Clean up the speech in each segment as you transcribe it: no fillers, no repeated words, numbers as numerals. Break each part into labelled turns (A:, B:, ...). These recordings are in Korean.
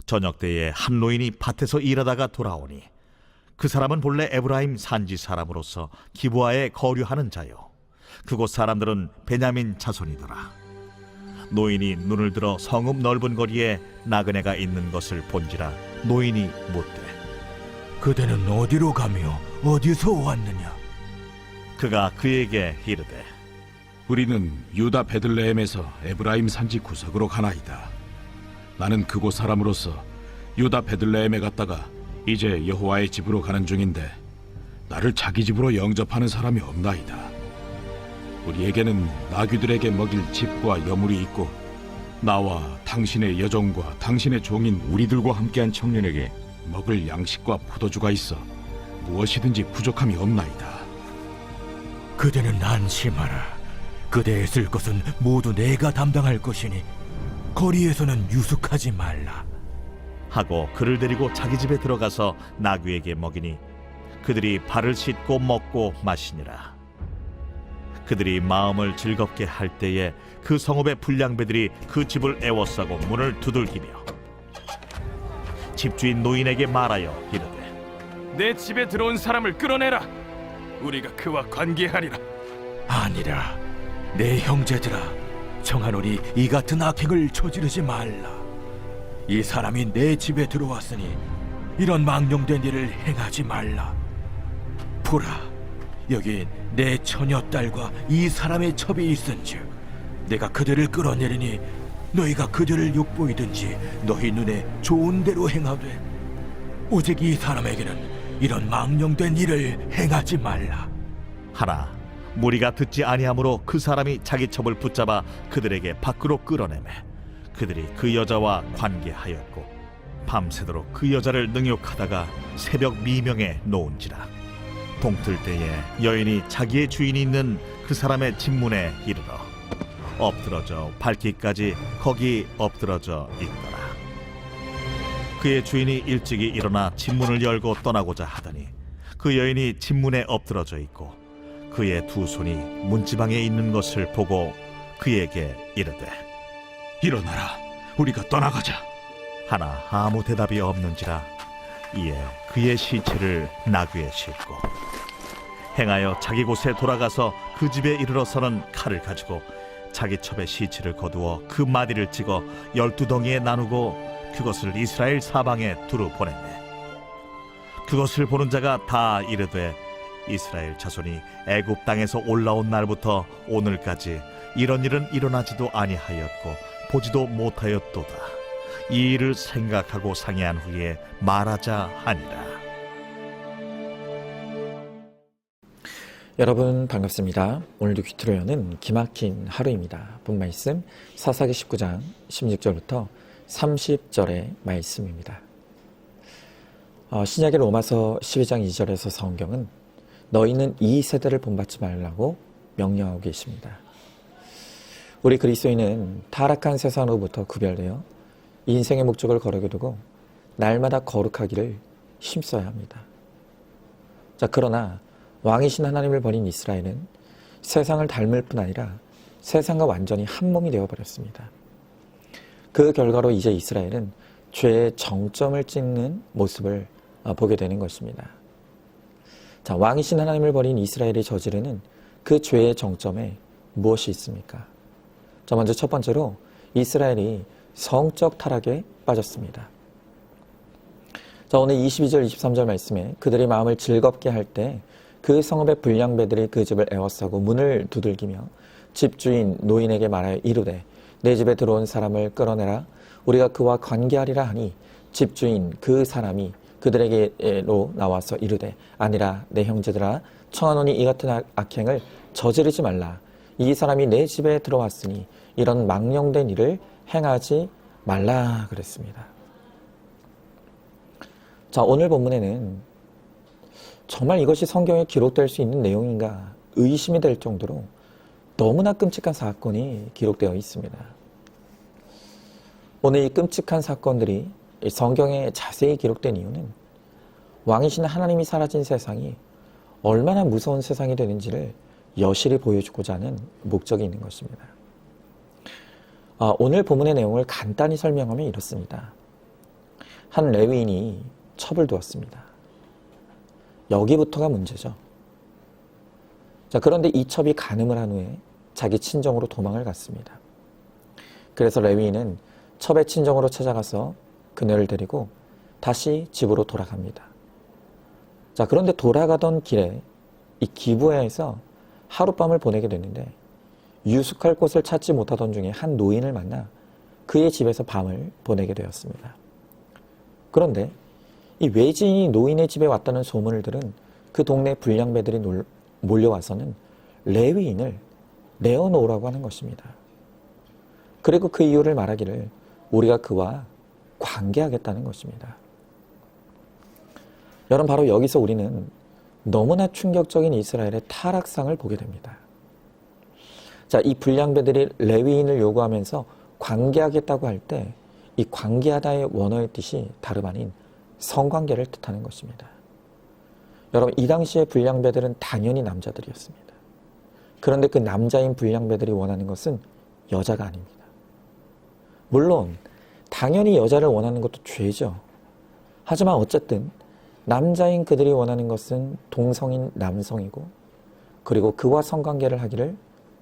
A: 저녁 때에 한 노인이 밭에서 일하다가 돌아오니 그 사람은 본래 에브라임 산지 사람으로서 기브아에 거류하는 자요, 그곳 사람들은 베냐민 자손이더라. 노인이 눈을 들어 성읍 넓은 거리에 나그네가 있는 것을 본지라 노인이 묻되,
B: 그대는 어디로 가며 어디서 왔느냐?
A: 그가 그에게 이르되,
C: 우리는 유다 베들레헴에서 에브라임 산지 구석으로 가나이다. 나는 그곳 사람으로서 유다 베들레헴에 갔다가 이제 여호와의 집으로 가는 중인데 나를 자기 집으로 영접하는 사람이 없나이다. 우리에게는 나귀들에게 먹일 집과 여물이 있고 나와 당신의 여종과 당신의 종인 우리들과 함께한 청년에게 먹을 양식과 포도주가 있어 무엇이든지 부족함이 없나이다.
B: 그대는 안심하라. 그대의 쓸 것은 모두 내가 담당할 것이니 거리에서는 유숙하지 말라.
A: 하고 그를 데리고 자기 집에 들어가서 나귀에게 먹이니 그들이 발을 씻고 먹고 마시니라. 그들이 마음을 즐겁게 할 때에 그 성읍의 불량배들이 그 집을 애워싸고 문을 두들기며 집주인 노인에게 말하여 이르되,
D: 내 집에 들어온 사람을 끌어내라. 우리가 그와 관계하리라.
B: 아니라 내 형제들아, 청하노니 이 같은 악행을 저지르지 말라. 이 사람이 내 집에 들어왔으니 이런 망령된 일을 행하지 말라. 보라, 여기 내 처녀딸과 이 사람의 첩이 있은즉 내가 그들을 끌어내리니 너희가 그들을 욕보이든지 너희 눈에 좋은 대로 행하되 오직 이 사람에게는 이런 망령된 일을 행하지 말라.
A: 하나 무리가 듣지 아니하므로 그 사람이 자기 첩을 붙잡아 그들에게 밖으로 끌어내매 그들이 그 여자와 관계하였고 밤새도록 그 여자를 능욕하다가 새벽 미명에 놓은지라. 동틀 때에 여인이 자기의 주인이 있는 그 사람의 집문에 이르러 엎드러져 밟기까지 거기 엎드러져 있더라. 그의 주인이 일찍이 일어나 집문을 열고 떠나고자 하더니 그 여인이 집문에 엎드러져 있고 그의 두 손이 문지방에 있는 것을 보고 그에게 이르되,
C: 일어나라, 우리가 떠나가자.
A: 하나 아무 대답이 없는지라. 이에 그의 시체를 나귀에 싣고 행하여 자기 곳에 돌아가서 그 집에 이르러서는 칼을 가지고 자기 첩의 시체를 거두어 그 마디를 찍어 12덩이에 나누고 그것을 이스라엘 사방에 두루 보냈네. 그것을 보는 자가 다 이르되, 이스라엘 자손이 애굽 땅에서 올라온 날부터 오늘까지 이런 일은 일어나지도 아니하였고 보지도 못하였도다. 이 일을 생각하고 상의한 후에 말하자 하니라.
E: 여러분 반갑습니다. 오늘도 귀트로 여는 기막힌 하루입니다. 본 말씀 사사기 19장 16절부터 30절의 말씀입니다. 신약의 로마서 12장 2절에서 성경은 너희는 이 세대를 본받지 말라고 명령하고 계십니다. 우리 그리스도인은 타락한 세상으로부터 구별되어 인생의 목적을 거르게 두고 날마다 거룩하기를 힘써야 합니다. 그러나 왕이신 하나님을 버린 이스라엘은 세상을 닮을 뿐 아니라 세상과 완전히 한 몸이 되어버렸습니다. 그 결과로 이제 이스라엘은 죄의 정점을 찍는 모습을 보게 되는 것입니다. 왕이신 하나님을 버린 이스라엘이 저지르는 그 죄의 정점에 무엇이 있습니까? 먼저 첫 번째로 이스라엘이 성적 타락에 빠졌습니다. 오늘 22절 23절 말씀에 그들의 마음을 즐겁게 할 때 그 성읍의 불량배들이 그 집을 애워싸고 문을 두들기며 집주인 노인에게 말하여 이르되, 내 집에 들어온 사람을 끌어내라. 우리가 그와 관계하리라 하니 집주인 그 사람이 그들에게로 나와서 이르되, 아니라 내 형제들아, 청하노니 이 같은 악행을 저지르지 말라. 이 사람이 내 집에 들어왔으니 이런 망령된 일을 행하지 말라 그랬습니다. 오늘 본문에는 정말 이것이 성경에 기록될 수 있는 내용인가 의심이 될 정도로 너무나 끔찍한 사건이 기록되어 있습니다. 오늘 이 끔찍한 사건들이 성경에 자세히 기록된 이유는 왕이신 하나님이 사라진 세상이 얼마나 무서운 세상이 되는지를 여실히 보여주고자 하는 목적이 있는 것입니다. 오늘 본문의 내용을 간단히 설명하면 이렇습니다. 한 레위인이 첩을 두었습니다. 여기부터가 문제죠. 자, 그런데 이 첩이 간음을 한 후에 자기 친정으로 도망을 갔습니다. 그래서 레위인은 첩의 친정으로 찾아가서 그녀를 데리고 다시 집으로 돌아갑니다. 자, 그런데 돌아가던 길에 이 기브야에서 하룻밤을 보내게 됐는데 유숙할 곳을 찾지 못하던 중에 한 노인을 만나 그의 집에서 밤을 보내게 되었습니다. 그런데 이 외지인이 노인의 집에 왔다는 소문을 들은 그 동네 불량배들이 몰려와서는 레위인을 내어놓으라고 하는 것입니다. 그리고 그 이유를 말하기를 우리가 그와 관계하겠다는 것입니다. 여러분, 바로 여기서 우리는 너무나 충격적인 이스라엘의 타락상을 보게 됩니다. 자, 이 불량배들이 레위인을 요구하면서 관계하겠다고 할 때 이 관계하다의 원어의 뜻이 다름 아닌 성관계를 뜻하는 것입니다. 여러분, 이 당시의 불량배들은 당연히 남자들이었습니다. 그런데 그 남자인 불량배들이 원하는 것은 여자가 아닙니다. 물론 당연히 여자를 원하는 것도 죄죠. 하지만 어쨌든 남자인 그들이 원하는 것은 동성인 남성이고 그리고 그와 성관계를 하기를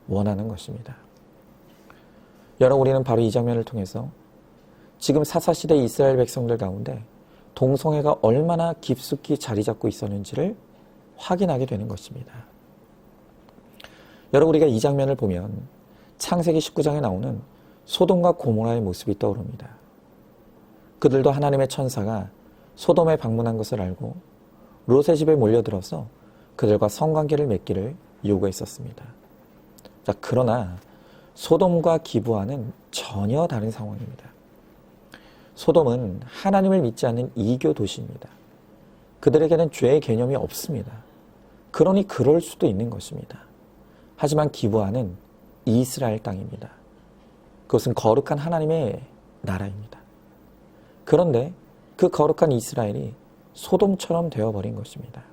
E: 원하는 것입니다. 여러분, 우리는 바로 이 장면을 통해서 지금 사사시대 이스라엘 백성들 가운데 동성애가 얼마나 깊숙이 자리 잡고 있었는지를 확인하게 되는 것입니다. 여러분, 우리가 이 장면을 보면 창세기 19장에 나오는 소돔과 고모라의 모습이 떠오릅니다. 그들도 하나님의 천사가 소돔에 방문한 것을 알고 롯의 집에 몰려들어서 그들과 성관계를 맺기를 요구했었습니다. 자, 그러나 소돔과 기브아는 전혀 다른 상황입니다. 소돔은 하나님을 믿지 않는 이교 도시입니다. 그들에게는 죄의 개념이 없습니다. 그러니 그럴 수도 있는 것입니다. 하지만 기브아는 이스라엘 땅입니다. 그것은 거룩한 하나님의 나라입니다. 그런데 그 거룩한 이스라엘이 소돔처럼 되어버린 것입니다.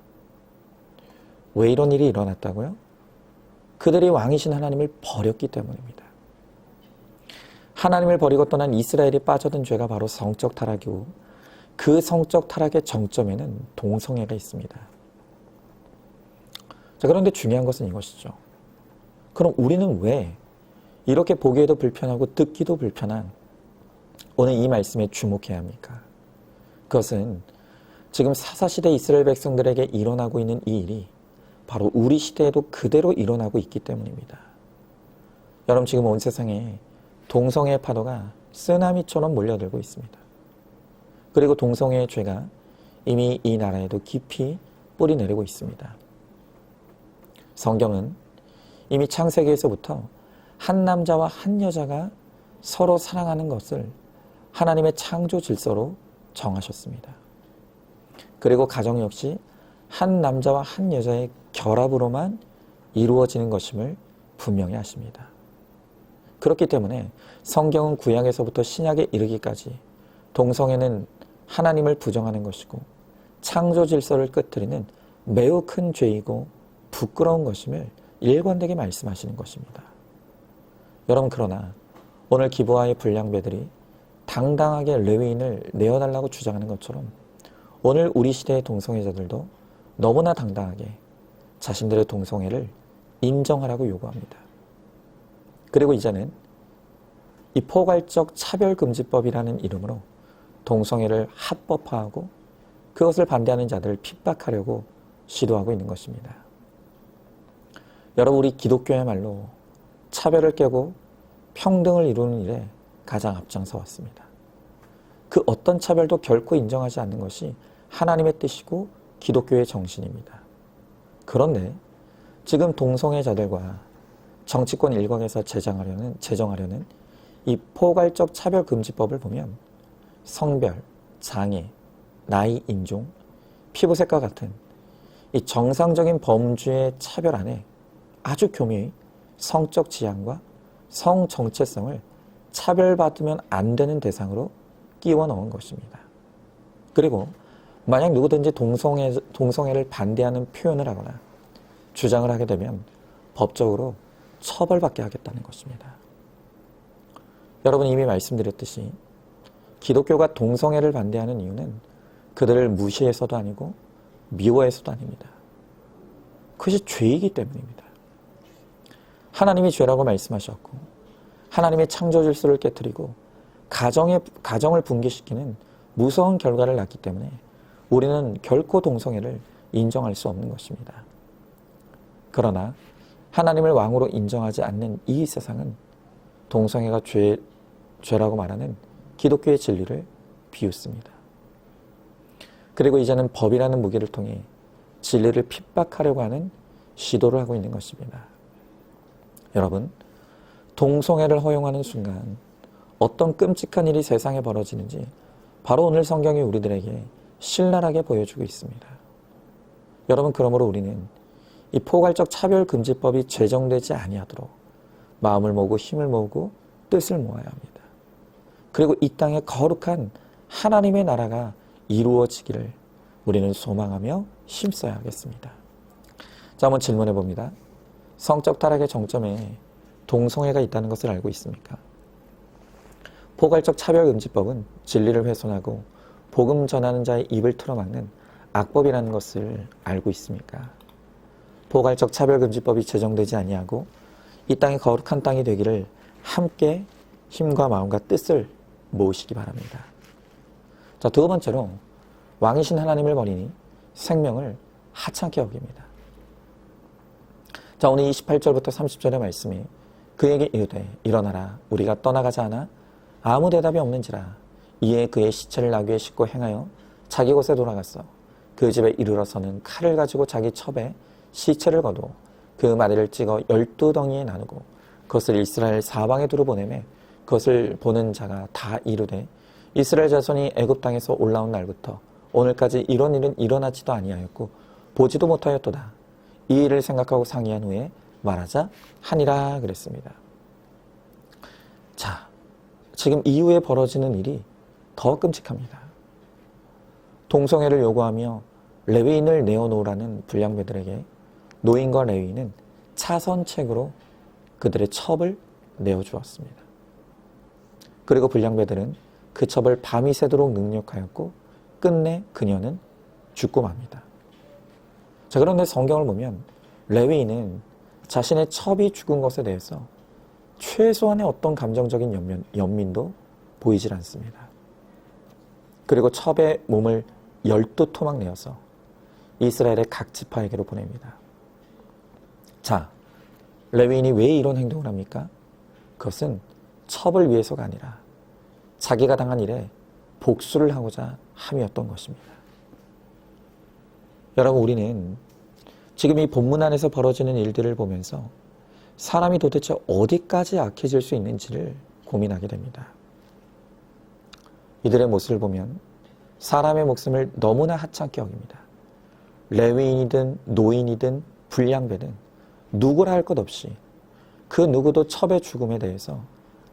E: 왜 이런 일이 일어났다고요? 그들이 왕이신 하나님을 버렸기 때문입니다. 하나님을 버리고 떠난 이스라엘이 빠져든 죄가 바로 성적 타락이고 그 성적 타락의 정점에는 동성애가 있습니다. 자, 그런데 중요한 것은 이것이죠. 그럼 우리는 왜 이렇게 보기에도 불편하고 듣기도 불편한 오늘 이 말씀에 주목해야 합니까? 그것은 지금 사사시대 이스라엘 백성들에게 일어나고 있는 이 일이 바로 우리 시대에도 그대로 일어나고 있기 때문입니다. 여러분, 지금 온 세상에 동성애의 파도가 쓰나미처럼 몰려들고 있습니다. 그리고 동성애의 죄가 이미 이 나라에도 깊이 뿌리 내리고 있습니다. 성경은 이미 창세기에서부터 한 남자와 한 여자가 서로 사랑하는 것을 하나님의 창조 질서로 정하셨습니다. 그리고 가정 역시 한 남자와 한 여자의 결합으로만 이루어지는 것임을 분명히 하십니다. 그렇기 때문에 성경은 구약에서부터 신약에 이르기까지 동성애는 하나님을 부정하는 것이고 창조 질서를 끄트리는 매우 큰 죄이고 부끄러운 것임을 일관되게 말씀하시는 것입니다. 여러분, 그러나 오늘 기브아의 불량배들이 당당하게 레위인을 내어달라고 주장하는 것처럼 오늘 우리 시대의 동성애자들도 너무나 당당하게 자신들의 동성애를 인정하라고 요구합니다. 그리고 이제는 이 포괄적 차별금지법이라는 이름으로 동성애를 합법화하고 그것을 반대하는 자들을 핍박하려고 시도하고 있는 것입니다. 여러분, 우리 기독교야말로 차별을 깨고 평등을 이루는 일에 가장 앞장서 왔습니다. 그 어떤 차별도 결코 인정하지 않는 것이 하나님의 뜻이고 기독교의 정신입니다. 그런데 지금 동성애자들과 정치권 일각에서 제정하려는 이 포괄적 차별금지법을 보면 성별, 장애, 나이, 인종, 피부색과 같은 이 정상적인 범주의 차별 안에 아주 교묘히 성적 지향과 성 정체성을 차별받으면 안 되는 대상으로 끼워 넣은 것입니다. 그리고 만약 누구든지 동성애를 반대하는 표현을 하거나 주장을 하게 되면 법적으로 처벌받게 하겠다는 것입니다. 여러분, 이미 말씀드렸듯이 기독교가 동성애를 반대하는 이유는 그들을 무시해서도 아니고 미워해서도 아닙니다. 그것이 죄이기 때문입니다. 하나님이 죄라고 말씀하셨고 하나님의 창조 질서를 깨뜨리고 가정을 붕괴시키는 무서운 결과를 낳기 때문에 우리는 결코 동성애를 인정할 수 없는 것입니다. 그러나 하나님을 왕으로 인정하지 않는 이 세상은 동성애가 죄라고 말하는 기독교의 진리를 비웃습니다. 그리고 이제는 법이라는 무기를 통해 진리를 핍박하려고 하는 시도를 하고 있는 것입니다. 여러분, 동성애를 허용하는 순간 어떤 끔찍한 일이 세상에 벌어지는지 바로 오늘 성경이 우리들에게 신랄하게 보여주고 있습니다. 여러분, 그러므로 우리는 이 포괄적 차별금지법이 제정되지 아니하도록 마음을 모으고 힘을 모으고 뜻을 모아야 합니다. 그리고 이 땅에 거룩한 하나님의 나라가 이루어지기를 우리는 소망하며 힘써야 하겠습니다. 자, 한번 질문해 봅니다. 성적 타락의 정점에 동성애가 있다는 것을 알고 있습니까? 포괄적 차별금지법은 진리를 훼손하고 복음 전하는 자의 입을 틀어막는 악법이라는 것을 알고 있습니까? 포괄적 차별금지법이 제정되지 아니하고 이 땅이 거룩한 땅이 되기를 함께 힘과 마음과 뜻을 모으시기 바랍니다. 자, 두 번째로 왕이신 하나님을 버리니 생명을 하찮게 여깁니다. 자, 오늘 28절부터 30절의 말씀이 그에게 이르되 일어나라 우리가 떠나가자 하나 아무 대답이 없는지라 이에 그의 시체를 나귀에 싣고 행하여 자기 곳에 돌아갔어. 그 집에 이르러서는 칼을 가지고 자기 첩에 시체를 거두어 그 마디를 찍어 12덩이에 나누고 그것을 이스라엘 사방에 두루 보내매 그것을 보는 자가 다 이르되 이스라엘 자손이 애굽 땅에서 올라온 날부터 오늘까지 이런 일은 일어나지도 아니하였고 보지도 못하였도다. 이 일을 생각하고 상의한 후에 말하자 하니라 그랬습니다. 자, 지금 이후에 벌어지는 일이 더 끔찍합니다. 동성애를 요구하며 레위인을 내어놓으라는 불량배들에게 노인과 레위인은 차선책으로 그들의 첩을 내어주었습니다. 그리고 불량배들은 그 첩을 밤이 새도록 능력하였고 끝내 그녀는 죽고 맙니다. 자, 그런데 성경을 보면 레위인은 자신의 첩이 죽은 것에 대해서 최소한의 어떤 감정적인 연민도 보이질 않습니다. 그리고 첩의 몸을 12토막 내어서 이스라엘의 각 지파에게로 보냅니다. 자, 레위인이 왜 이런 행동을 합니까? 그것은 첩을 위해서가 아니라 자기가 당한 일에 복수를 하고자 함이었던 것입니다. 여러분, 우리는 지금 이 본문 안에서 벌어지는 일들을 보면서 사람이 도대체 어디까지 악해질 수 있는지를 고민하게 됩니다. 이들의 모습을 보면 사람의 목숨을 너무나 하찮게 여깁니다. 레위인이든 노인이든 불량배든 누구라 할 것 없이 그 누구도 첩의 죽음에 대해서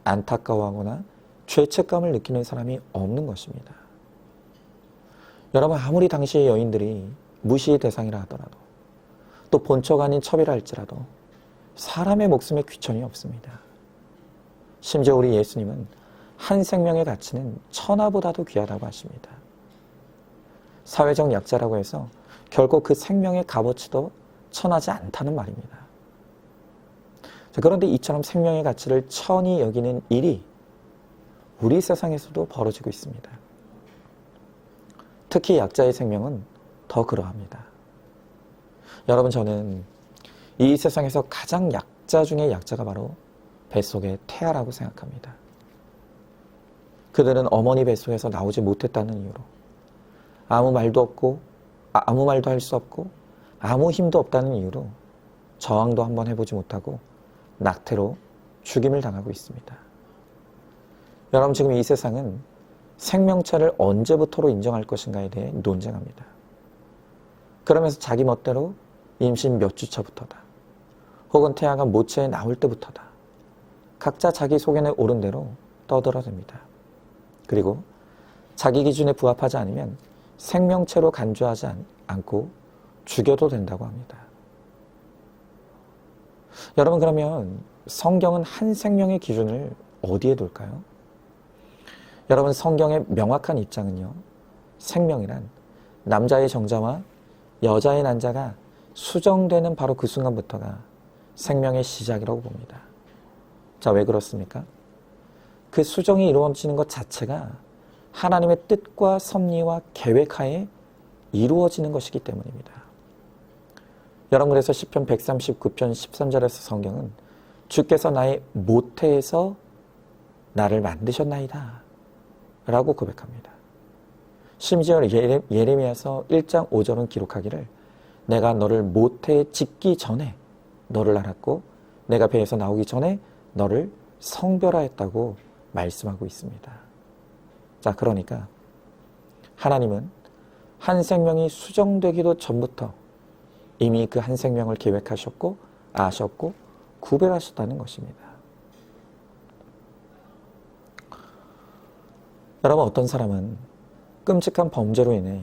E: 안타까워하거나 죄책감을 느끼는 사람이 없는 것입니다. 여러분, 아무리 당시의 여인들이 무시의 대상이라 하더라도 또 본처가 아닌 첩이라 할지라도 사람의 목숨에 귀천이 없습니다. 심지어 우리 예수님은 한 생명의 가치는 천하보다도 귀하다고 하십니다. 사회적 약자라고 해서 결코 그 생명의 값어치도 천하지 않다는 말입니다. 그런데 이처럼 생명의 가치를 천히 여기는 일이 우리 세상에서도 벌어지고 있습니다. 특히 약자의 생명은 더 그러합니다. 여러분, 저는 이 세상에서 가장 약자 중에 약자가 바로 뱃속의 태아라고 생각합니다. 그들은 어머니 뱃속에서 나오지 못했다는 이유로 아무 말도 없고 아무 말도 할 수 없고 아무 힘도 없다는 이유로 저항도 한번 해보지 못하고 낙태로 죽임을 당하고 있습니다. 여러분, 지금 이 세상은 생명체를 언제부터로 인정할 것인가에 대해 논쟁합니다. 그러면서 자기 멋대로 임신 몇 주차부터다, 혹은 태아가 모체에 나올 때부터다, 각자 자기 소견에 옳은 대로 떠들어댑니다. 그리고 자기 기준에 부합하지 않으면 생명체로 간주하지 않고 죽여도 된다고 합니다. 여러분, 그러면 성경은 한 생명의 기준을 어디에 둘까요? 여러분, 성경의 명확한 입장은요, 생명이란 남자의 정자와 여자의 난자가 수정되는 바로 그 순간부터가 생명의 시작이라고 봅니다. 자, 왜 그렇습니까? 그 수정이 이루어지는 것 자체가 하나님의 뜻과 섭리와 계획하에 이루어지는 것이기 때문입니다. 여러분, 그래서 시편 139편 13절에서 성경은 주께서 나의 모태에서 나를 만드셨나이다 라고 고백합니다. 심지어 예레미야서 1장 5절은 기록하기를 내가 너를 모태에 짓기 전에 너를 알았고 내가 배에서 나오기 전에 너를 성별하였다고 말씀하고 있습니다. 자, 그러니까 하나님은 한 생명이 수정되기도 전부터 이미 그 한 생명을 계획하셨고 아셨고 구별하셨다는 것입니다. 여러분, 어떤 사람은 끔찍한 범죄로 인해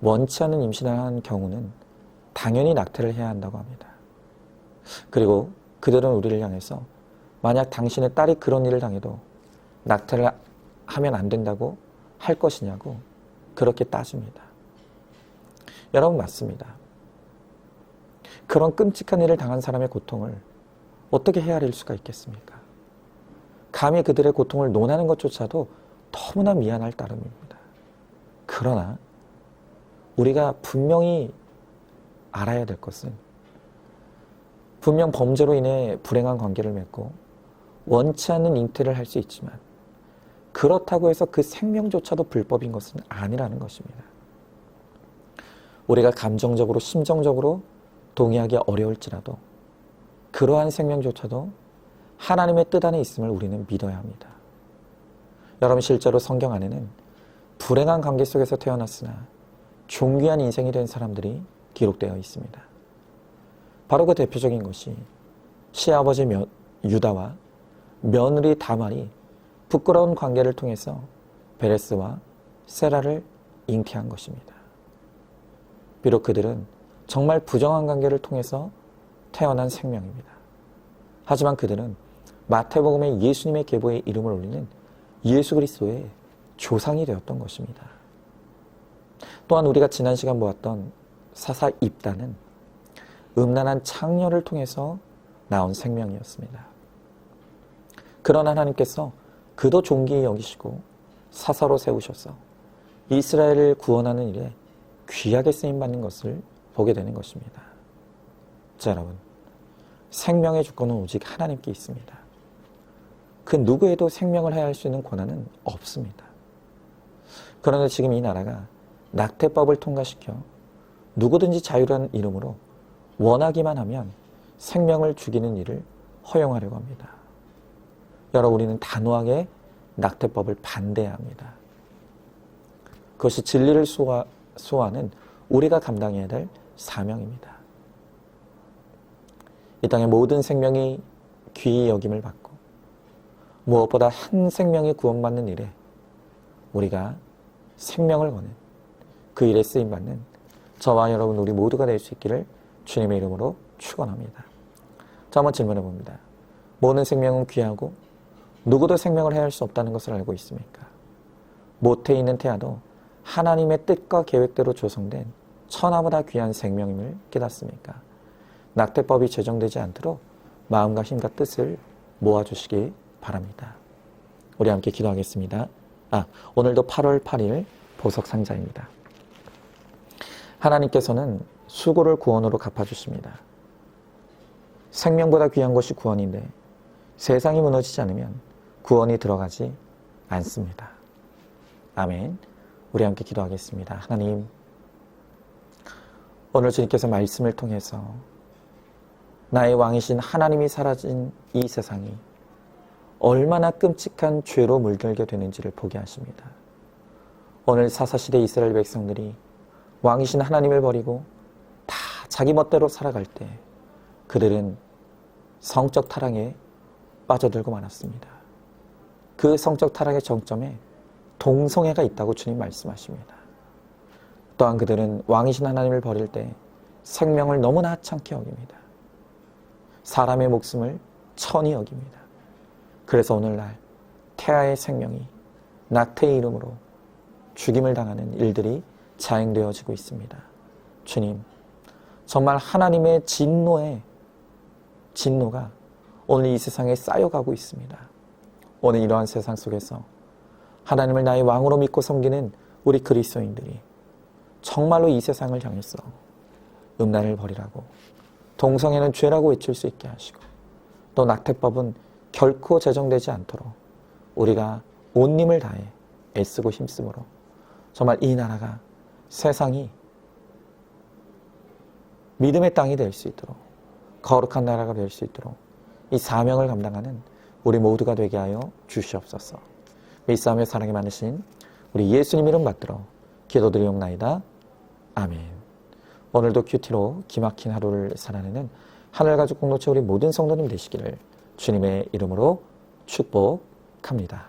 E: 원치 않는 임신을 한 경우는 당연히 낙태를 해야 한다고 합니다. 그리고 그들은 우리를 향해서 만약 당신의 딸이 그런 일을 당해도 낙태를 하면 안 된다고 할 것이냐고 그렇게 따집니다. 여러분, 맞습니다. 그런 끔찍한 일을 당한 사람의 고통을 어떻게 헤아릴 수가 있겠습니까? 감히 그들의 고통을 논하는 것조차도 너무나 미안할 따름입니다. 그러나 우리가 분명히 알아야 될 것은 분명 범죄로 인해 불행한 관계를 맺고 원치 않는 잉태를 할 수 있지만 그렇다고 해서 그 생명조차도 불법인 것은 아니라는 것입니다. 우리가 감정적으로 심정적으로 동의하기 어려울지라도 그러한 생명조차도 하나님의 뜻 안에 있음을 우리는 믿어야 합니다. 여러분, 실제로 성경 안에는 불행한 관계 속에서 태어났으나 존귀한 인생이 된 사람들이 기록되어 있습니다. 바로 그 대표적인 것이 시아버지 유다와 며느리 다말이 부끄러운 관계를 통해서 베레스와 세라를 잉태한 것입니다. 비록 그들은 정말 부정한 관계를 통해서 태어난 생명입니다. 하지만 그들은 마태복음의 예수님의 계보에 이름을 올리는 예수 그리스도의 조상이 되었던 것입니다. 또한 우리가 지난 시간 보았던 사사 입다는 음란한 창녀를 통해서 나온 생명이었습니다. 그러나 하나님께서 그도 존귀히 여기시고 사사로 세우셔서 이스라엘을 구원하는 일에 귀하게 쓰임받는 것을 보게 되는 것입니다. 자, 여러분, 생명의 주권은 오직 하나님께 있습니다. 그 누구에도 생명을 해할 수 있는 권한은 없습니다. 그런데 지금 이 나라가 낙태법을 통과시켜 누구든지 자유라는 이름으로 원하기만 하면 생명을 죽이는 일을 허용하려고 합니다. 여러분, 우리는 단호하게 낙태법을 반대해야 합니다. 그것이 진리를 소화하는 우리가 감당해야 될 사명입니다. 이 땅의 모든 생명이 귀히 여김을 받고 무엇보다 한 생명이 구원받는 일에 우리가 생명을 거는 그 일에 쓰임받는 저와 여러분 우리 모두가 될 수 있기를 주님의 이름으로 축원합니다. 자, 한번 질문해 봅니다. 모든 생명은 귀하고 누구도 생명을 해할 수 없다는 것을 알고 있습니까? 모태에 있는 태아도 하나님의 뜻과 계획대로 조성된 천하보다 귀한 생명임을 깨닫습니까? 낙태법이 제정되지 않도록 마음과 힘과 뜻을 모아주시기 바랍니다. 우리 함께 기도하겠습니다. 오늘도 8월 8일 보석상자입니다. 하나님께서는 수고를 구원으로 갚아주십니다. 생명보다 귀한 것이 구원인데 세상이 무너지지 않으면 구원이 들어가지 않습니다. 아멘. 우리 함께 기도하겠습니다. 하나님, 오늘 주님께서 말씀을 통해서 나의 왕이신 하나님이 사라진 이 세상이 얼마나 끔찍한 죄로 물들게 되는지를 보게 하십니다. 오늘 사사시대 이스라엘 백성들이 왕이신 하나님을 버리고 다 자기 멋대로 살아갈 때 그들은 성적 타락에 빠져들고 말았습니다. 그 성적 타락의 정점에 동성애가 있다고 주님 말씀하십니다. 또한 그들은 왕이신 하나님을 버릴 때 생명을 너무나 하찮게 여깁니다. 사람의 목숨을 천히 여깁니다. 그래서 오늘날 태아의 생명이 낙태의 이름으로 죽임을 당하는 일들이 자행되어지고 있습니다. 주님, 정말 하나님의 진노가 오늘 이 세상에 쌓여가고 있습니다. 오늘 이러한 세상 속에서 하나님을 나의 왕으로 믿고 섬기는 우리 그리스도인들이 정말로 이 세상을 향해서 음란을 버리라고, 동성애는 죄라고 외칠 수 있게 하시고, 또 낙태법은 결코 제정되지 않도록 우리가 온 힘을 다해 애쓰고 힘쓰므로 정말 이 나라가, 세상이 믿음의 땅이 될 수 있도록, 거룩한 나라가 될 수 있도록 이 사명을 감당하는 우리 모두가 되게 하여 주시옵소서. 믿사오며 사랑이 많으신 우리 예수님 이름 받들어 기도드리옵나이다. 아멘. 오늘도 큐티로 기막힌 하루를 살아내는 하늘가족 공동체 우리 모든 성도님 되시기를 주님의 이름으로 축복합니다.